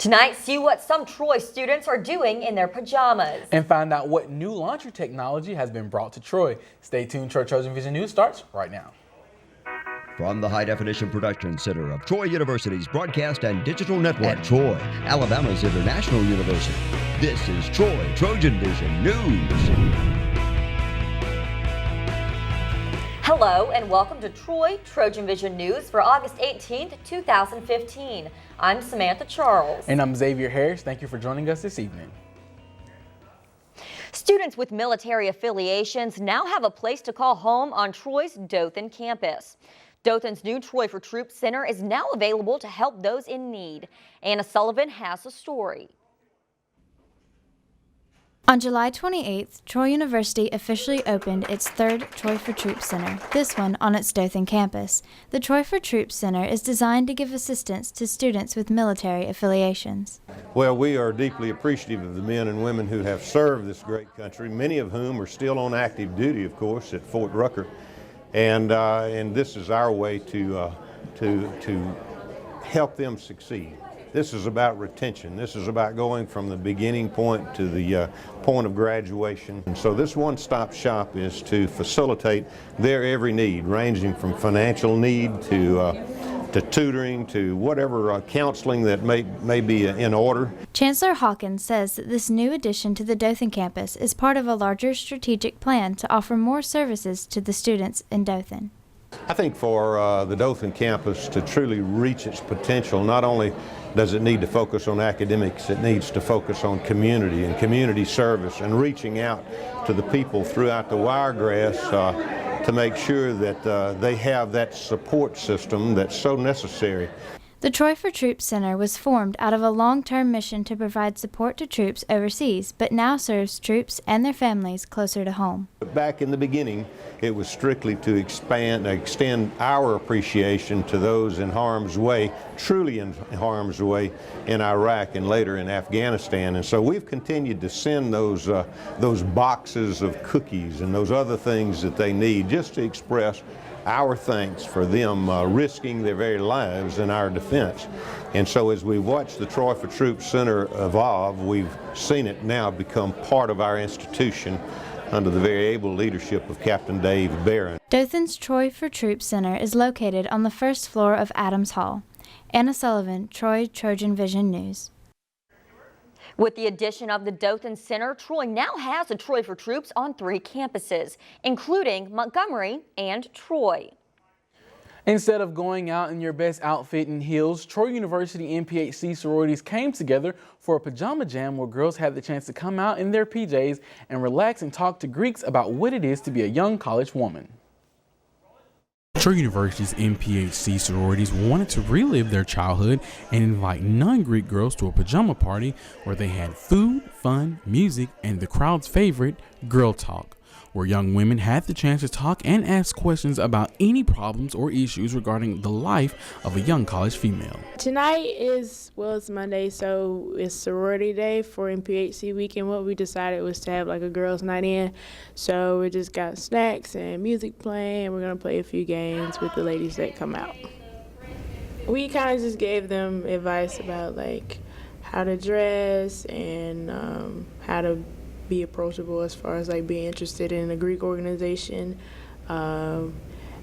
Tonight, see what some Troy students are doing in their pajamas. And find out what new laundry technology has been brought to Troy. Stay tuned. TrojanVision News starts right now. From the High Definition Production Center of Troy University's Broadcast and Digital Network, Troy, Alabama's International University. This is Troy TrojanVision News. Hello and welcome to Troy TrojanVision News for August 18th, 2015. I'm Samantha Charles. And I'm Xavier Harris. Thank you for joining us this evening. Students with military affiliations now have a place to call home on Troy's Dothan campus. Dothan's new Troy for Troops Center is now available to help those in need. Anna Sullivan has a story. On July 28th, Troy University officially opened its third Troy for Troops Center, this one on its Dothan campus. The Troy for Troops Center is designed to give assistance to students with military affiliations. Well, we are deeply appreciative of the men and women who have served this great country, many of whom are still on active duty, of course, at Fort Rucker. And this is our way to help them succeed. This is about retention. This is about going from the beginning point to the point of graduation. And so this one-stop shop is to facilitate their every need, ranging from financial need to tutoring to whatever counseling that may be in order. Chancellor Hawkins says that this new addition to the Dothan campus is part of a larger strategic plan to offer more services to the students in Dothan. I think for the Dothan campus to truly reach its potential, not only does it need to focus on academics, it needs to focus on community and community service and reaching out to the people throughout the Wiregrass to make sure that they have that support system that's so necessary. The Troy for Troops Center was formed out of a long-term mission to provide support to troops overseas, but now serves troops and their families closer to home. Back in the beginning, it was strictly to extend our appreciation to those in harm's way, truly in harm's way, in Iraq and later in Afghanistan. And so we've continued to send those boxes of cookies and those other things that they need just to express our thanks for them risking their very lives in our defense. And so as we watch the Troy for Troops Center evolve, we've seen it now become part of our institution under the very able leadership of Captain Dave Barron. Dothan's Troy for Troops Center is located on the first floor of Adams Hall. Anna Sullivan, Troy TrojanVision News. With the addition of the Dothan Center, Troy now has a Troy for Troops on 3 campuses, including Montgomery and Troy. Instead of going out in your best outfit and heels, Troy University NPHC sororities came together for a Pajama Jam where girls had the chance to come out in their PJs and relax and talk to Greeks about what it is to be a young college woman. Troy University's NPHC sororities wanted to relive their childhood and invite non-Greek girls to a pajama party where they had food, fun, music, and the crowd's favorite, girl talk, where young women had the chance to talk and ask questions about any problems or issues regarding the life of a young college female. Tonight it's Monday, so it's sorority day for NPHC week, and what we decided was to have like a girls' night in. So we just got snacks and music playing, and we're gonna play a few games with the ladies that come out. We kind of just gave them advice about like how to dress and how to be approachable as far as like being interested in a Greek organization, how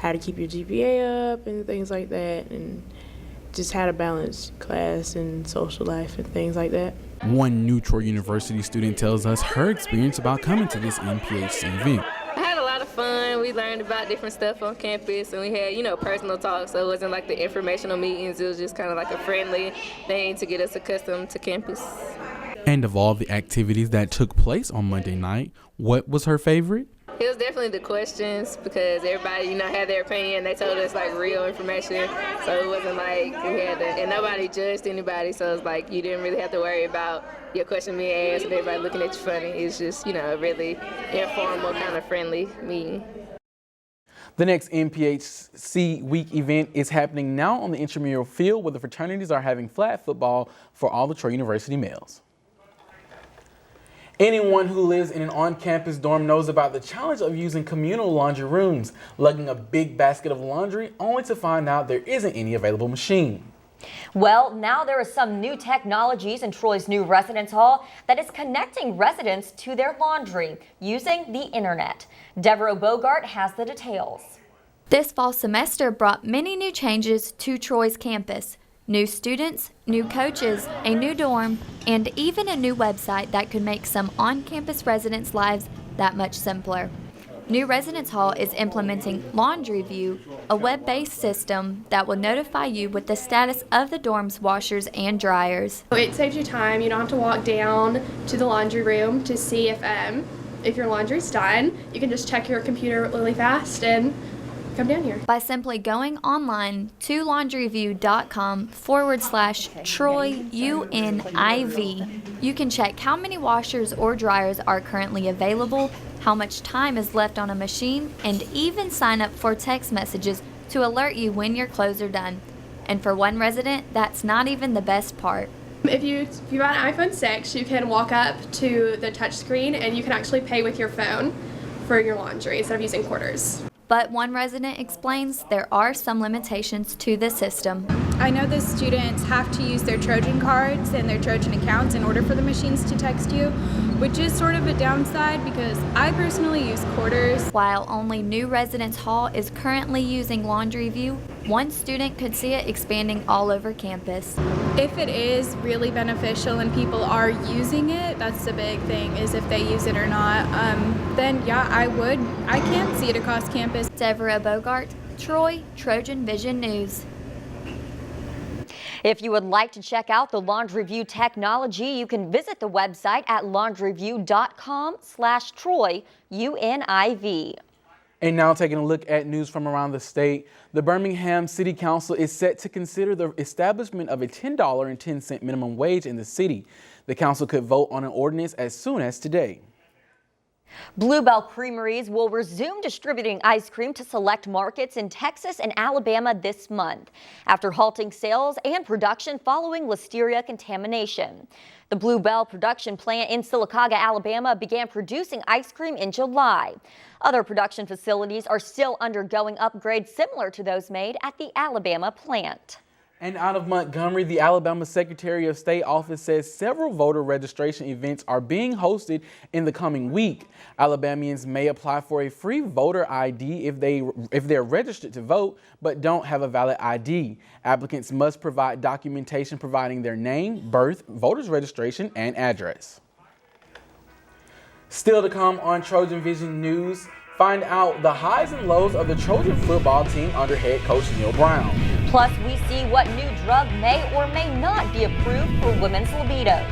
to keep your GPA up and things like that, and just how to balance class and social life and things like that. One new Troy University student tells us her experience about coming to this NPHC event. I had a lot of fun. We learned about different stuff on campus, and we had, personal talk, so it wasn't like the informational meetings. It was just kind of like a friendly thing to get us accustomed to campus. And of all the activities that took place on Monday night, what was her favorite? It was definitely the questions, because everybody, had their opinion. They told us like real information, so it wasn't like we had to, and nobody judged anybody, so it's like you didn't really have to worry about your question being asked and everybody looking at you funny. It's just, a really informal, kind of friendly meeting. The next NPHC Week event is happening now on the intramural field where the fraternities are having flag football for all the Troy University males. Anyone who lives in an on-campus dorm knows about the challenge of using communal laundry rooms, lugging a big basket of laundry only to find out there isn't any available machine. Well, now there are some new technologies in Troy's new residence hall that is connecting residents to their laundry using the internet. Deborah Bogart has the details. This fall semester brought many new changes to Troy's campus. New students, new coaches, a new dorm, and even a new website that could make some on-campus residents' lives that much simpler. New Residence Hall is implementing Laundry View, a web-based system that will notify you with the status of the dorm's washers and dryers. It saves you time. You don't have to walk down to the laundry room to see if your laundry's done. You can just check your computer really fast and come down here. By simply going online to laundryview.com/TroyUNIV, you can check how many washers or dryers are currently available, how much time is left on a machine, and even sign up for text messages to alert you when your clothes are done. And for one resident, that's not even the best part. If you buy an iPhone 6, you can walk up to the touch screen and you can actually pay with your phone for your laundry instead of using quarters. But one resident explains there are some limitations to the system. I know the students have to use their Trojan cards and their Trojan accounts in order for the machines to text you, which is sort of a downside because I personally use quarters. While only New Residence Hall is currently using Laundry View, one student could see it expanding all over campus. If it is really beneficial and people are using it, that's the big thing, is if they use it or not, then yeah, I can see it across campus. Deborah Bogart, Troy, TrojanVision News. If you would like to check out the Laundry View technology, you can visit the website at laundryview.com/TroyUNIV. And now taking a look at news from around the state, the Birmingham City Council is set to consider the establishment of a $10.10 minimum wage in the city. The council could vote on an ordinance as soon as today. Bluebell Creameries will resume distributing ice cream to select markets in Texas and Alabama this month, after halting sales and production following listeria contamination. The Bluebell production plant in Sylacauga, Alabama began producing ice cream in July. Other production facilities are still undergoing upgrades similar to those made at the Alabama plant. And out of Montgomery, the Alabama Secretary of State office says several voter registration events are being hosted in the coming week. Alabamians may apply for a free voter ID if they're registered to vote but don't have a valid ID. Applicants must provide documentation providing their name, birth, voter's registration, and address. Still to come on TrojanVision News, find out the highs and lows of the Trojan football team under head coach Neil Brown. Plus, we see what new drug may or may not be approved for women's libidos.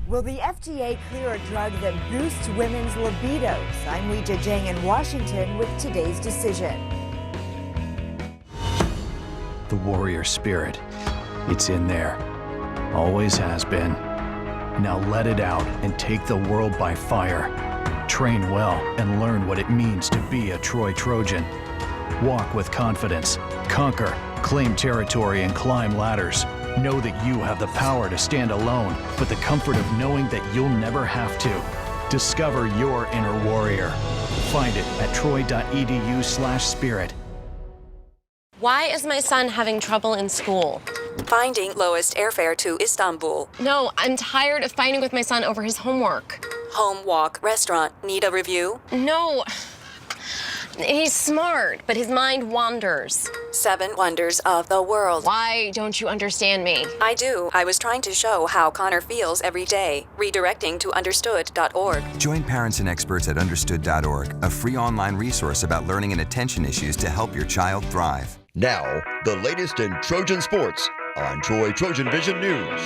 Will the FDA clear a drug that boosts women's libidos? I'm Weijia Jiang in Washington with today's decision. The warrior spirit, it's in there. Always has been. Now let it out and take the world by fire. Train well and learn what it means to be a Troy Trojan. Walk with confidence, conquer, claim territory, and climb ladders. Know that you have the power to stand alone, but the comfort of knowing that you'll never have to. Discover your inner warrior. Find it at troy.edu/spirit. Why is my son having trouble in school? Finding lowest airfare to Istanbul. No, I'm tired of fighting with my son over his homework. Home, walk, restaurant. Need a review? No. He's smart, but his mind wanders. 7 wonders of the world. Why don't you understand me? I do. I was trying to show how Connor feels every day. Redirecting to understood.org. Join parents and experts at understood.org, a free online resource about learning and attention issues to help your child thrive. Now, the latest in Trojan sports on Troy TrojanVision News.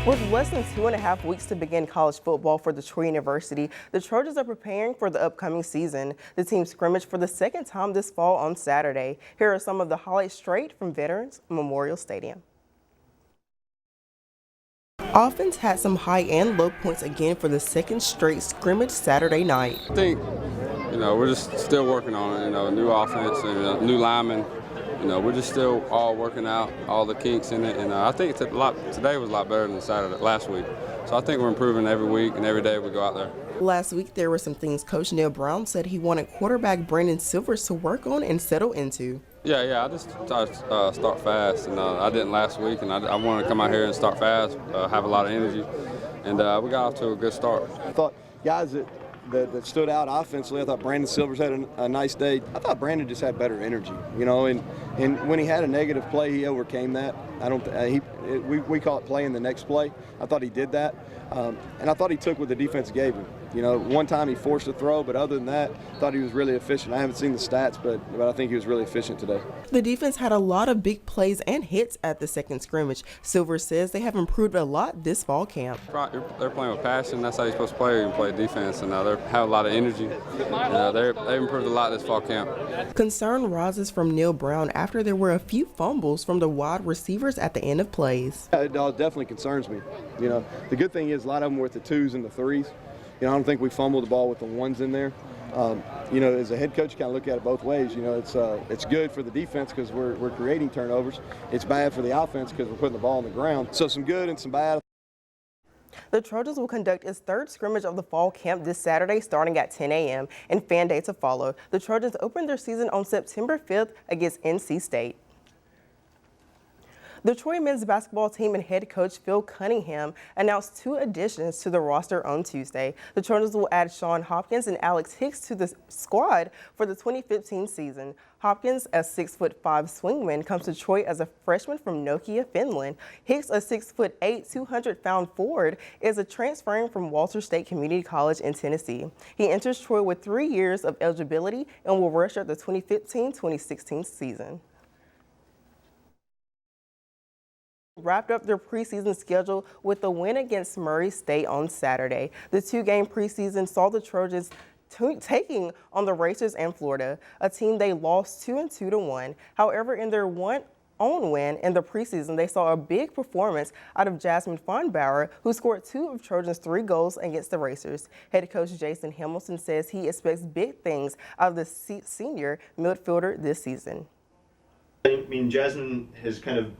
With less than 2.5 weeks to begin college football for Troy University, the Trojans are preparing for the upcoming season. The team scrimmaged for the second time this fall on Saturday. Here are some of the highlights straight from Veterans Memorial Stadium. Offense had some high and low points again for the second straight scrimmage Saturday night. I think, we're just still working on it, new offense and new linemen. We're just still all working out all the kinks in it, and I think today was a lot better than last week. So I think we're improving every week and every day we go out there. Last week, there were some things Coach Neil Brown said he wanted quarterback Brandon Silvers to work on and settle into. Yeah, I just try to start fast, and I didn't last week, and I wanted to come out here and start fast, have a lot of energy, and we got off to a good start. I thought guys that stood out offensively, I thought Brandon Silvers had a nice day. I thought Brandon just had better energy, and when he had a negative play, he overcame that. We call it playing the next play. I thought he did that, and I thought he took what the defense gave him. One time he forced a throw, but other than that, I thought he was really efficient. I haven't seen the stats, but I think he was really efficient today. The defense had a lot of big plays and hits at the second scrimmage. Silver says they have improved a lot this fall camp. They're playing with passion. That's how you're supposed to play. You play defense, and they have a lot of energy. They've improved a lot this fall camp. Concern rises from Neil Brown after there were a few fumbles from the wide receivers at the end of plays. It definitely concerns me. The good thing is a lot of them were at the 2s and the 3s. I don't think we fumbled the ball with the 1s in there. As a head coach, you kind of look at it both ways. It's good for the defense because we're creating turnovers. It's bad for the offense because we're putting the ball on the ground. So some good and some bad. The Trojans will conduct its third scrimmage of the fall camp this Saturday starting at 10 a.m. and fan day to follow. The Trojans opened their season on September 5th against NC State. The Troy men's basketball team and head coach Phil Cunningham announced 2 additions to the roster on Tuesday. The Trojans will add Sean Hopkins and Alex Hicks to the squad for the 2015 season. Hopkins, a 6'5" swingman, comes to Troy as a freshman from Nokia, Finland. Hicks, a 6'8", 200-pound forward, is transferring from Walters State Community College in Tennessee. He enters Troy with 3 years of eligibility and will redshirt the 2015-2016 season. Wrapped up their preseason schedule with a win against Murray State on Saturday. The 2-game preseason saw the Trojans taking on the Racers and Florida, a team they lost 2-1. However, in their own win in the preseason, they saw a big performance out of Jasmine Fonbauer, who scored 2 of Trojans' 3 goals against the Racers. Head coach Jason Hamilton says he expects big things out of the senior midfielder this season. Jasmine has kind of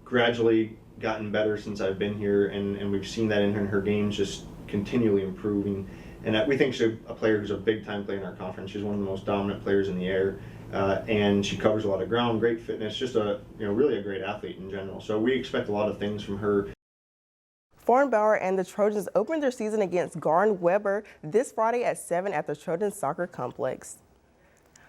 gradually gotten better since I've been here, and we've seen that in her games just continually improving. And we think she's a player who's a big-time player in our conference. She's one of the most dominant players in the air, and she covers a lot of ground, great fitness, just really a great athlete in general. So we expect a lot of things from her. Fonbauer and the Trojans opened their season against Garn Weber this Friday at 7 at the Trojan Soccer Complex.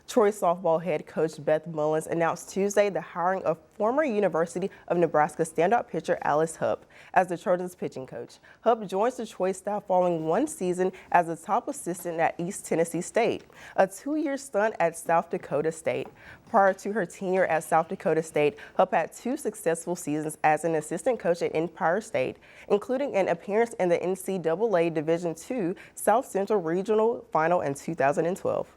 Troy softball head coach Beth Mullins announced Tuesday the hiring of former University of Nebraska standout pitcher Alice Hupp as the Trojans pitching coach. Hupp joins the Troy staff following 1 season as a top assistant at East Tennessee State, a 2-year stint at South Dakota State. Prior to her tenure at South Dakota State, Hupp had 2 successful seasons as an assistant coach at Empire State, including an appearance in the NCAA Division II South Central Regional Final in 2012.